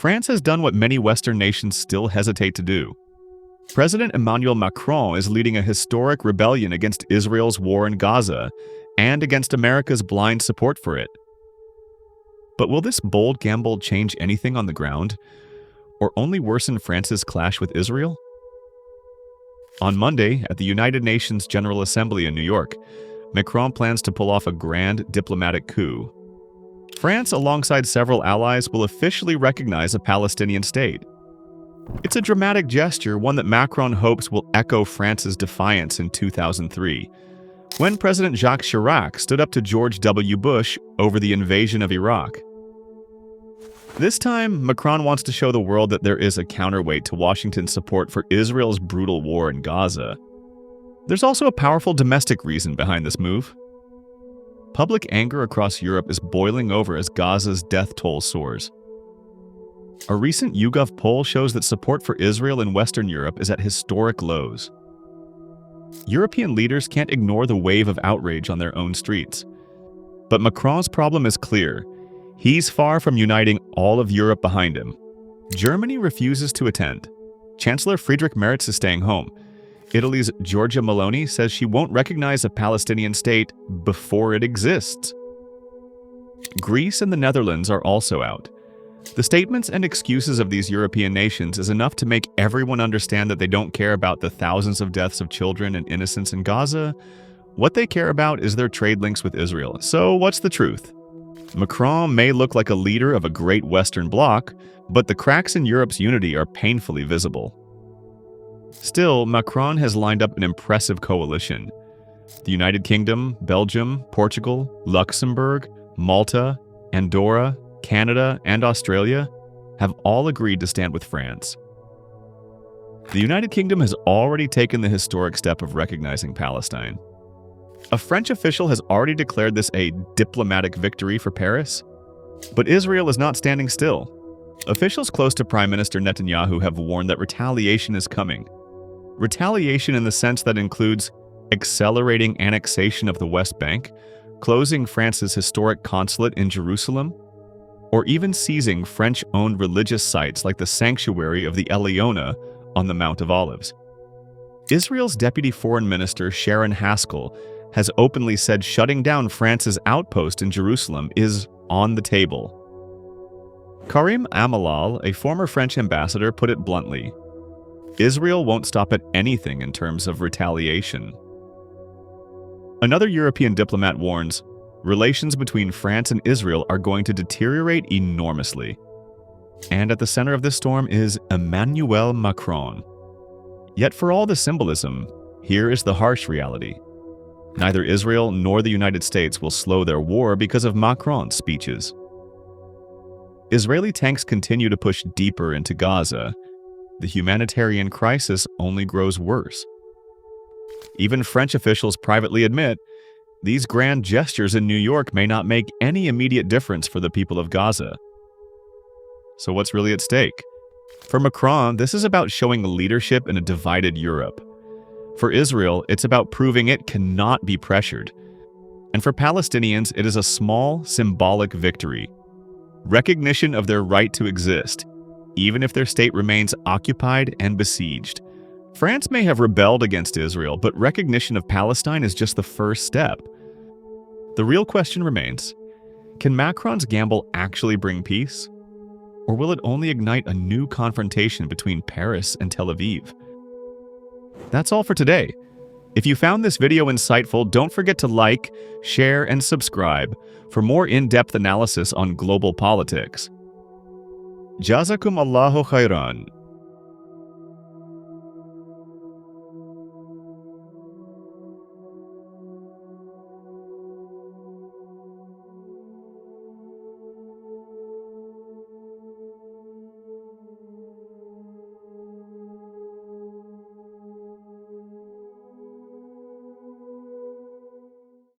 France has done what many Western nations still hesitate to do. President Emmanuel Macron is leading a historic rebellion against Israel's war in Gaza and against America's blind support for it. But will this bold gamble change anything on the ground, or only worsen France's clash with Israel? On Monday, at the United Nations General Assembly in New York, Macron plans to pull off a grand diplomatic coup. France, alongside several allies, will officially recognize a Palestinian state. It's a dramatic gesture, one that Macron hopes will echo France's defiance in 2003, when President Jacques Chirac stood up to George W. Bush over the invasion of Iraq. This time, Macron wants to show the world that there is a counterweight to Washington's support for Israel's brutal war in Gaza. There's also a powerful domestic reason behind this move. Public anger across Europe is boiling over as Gaza's death toll soars. A recent YouGov poll shows that support for Israel in Western Europe is at historic lows. European leaders can't ignore the wave of outrage on their own streets. But Macron's problem is clear. He's far from uniting all of Europe behind him. Germany refuses to attend. Chancellor Friedrich Merz is staying home. Italy's Giorgia Meloni says she won't recognize a Palestinian state before it exists. Greece and the Netherlands are also out. The statements and excuses of these European nations is enough to make everyone understand that they don't care about the thousands of deaths of children and innocents in Gaza. What they care about is their trade links with Israel. So what's the truth? Macron may look like a leader of a great Western bloc, but the cracks in Europe's unity are painfully visible. Still, Macron has lined up an impressive coalition. The United Kingdom, Belgium, Portugal, Luxembourg, Malta, Andorra, Canada, and Australia have all agreed to stand with France. The United Kingdom has already taken the historic step of recognizing Palestine. A French official has already declared this a diplomatic victory for Paris. But Israel is not standing still. Officials close to Prime Minister Netanyahu have warned that retaliation is coming. Retaliation in the sense that includes accelerating annexation of the West Bank, closing France's historic consulate in Jerusalem, or even seizing French-owned religious sites like the sanctuary of the Eliona on the Mount of Olives. Israel's Deputy Foreign Minister Sharon Haskell has openly said shutting down France's outpost in Jerusalem is on the table. Karim Amalal, a former French ambassador, put it bluntly: Israel won't stop at anything in terms of retaliation. Another European diplomat warns, relations between France and Israel are going to deteriorate enormously. And at the center of this storm is Emmanuel Macron. Yet for all the symbolism, here is the harsh reality. Neither Israel nor the United States will slow their war because of Macron's speeches. Israeli tanks continue to push deeper into Gaza. The humanitarian crisis only grows worse. Even French officials privately admit these grand gestures in New York may not make any immediate difference for the people of Gaza. So what's really at stake? For Macron, this is about showing leadership in a divided Europe. For Israel, it's about proving it cannot be pressured. And for Palestinians, it is a small, symbolic victory. Recognition of their right to exist, even if their state remains occupied and besieged. France may have rebelled against Israel, but recognition of Palestine is just the first step. The real question remains, can Macron's gamble actually bring peace? Or will it only ignite a new confrontation between Paris and Tel Aviv? That's all for today. If you found this video insightful, don't forget to like, share, and subscribe for more in-depth analysis on global politics. Jazakum Allahu khairan.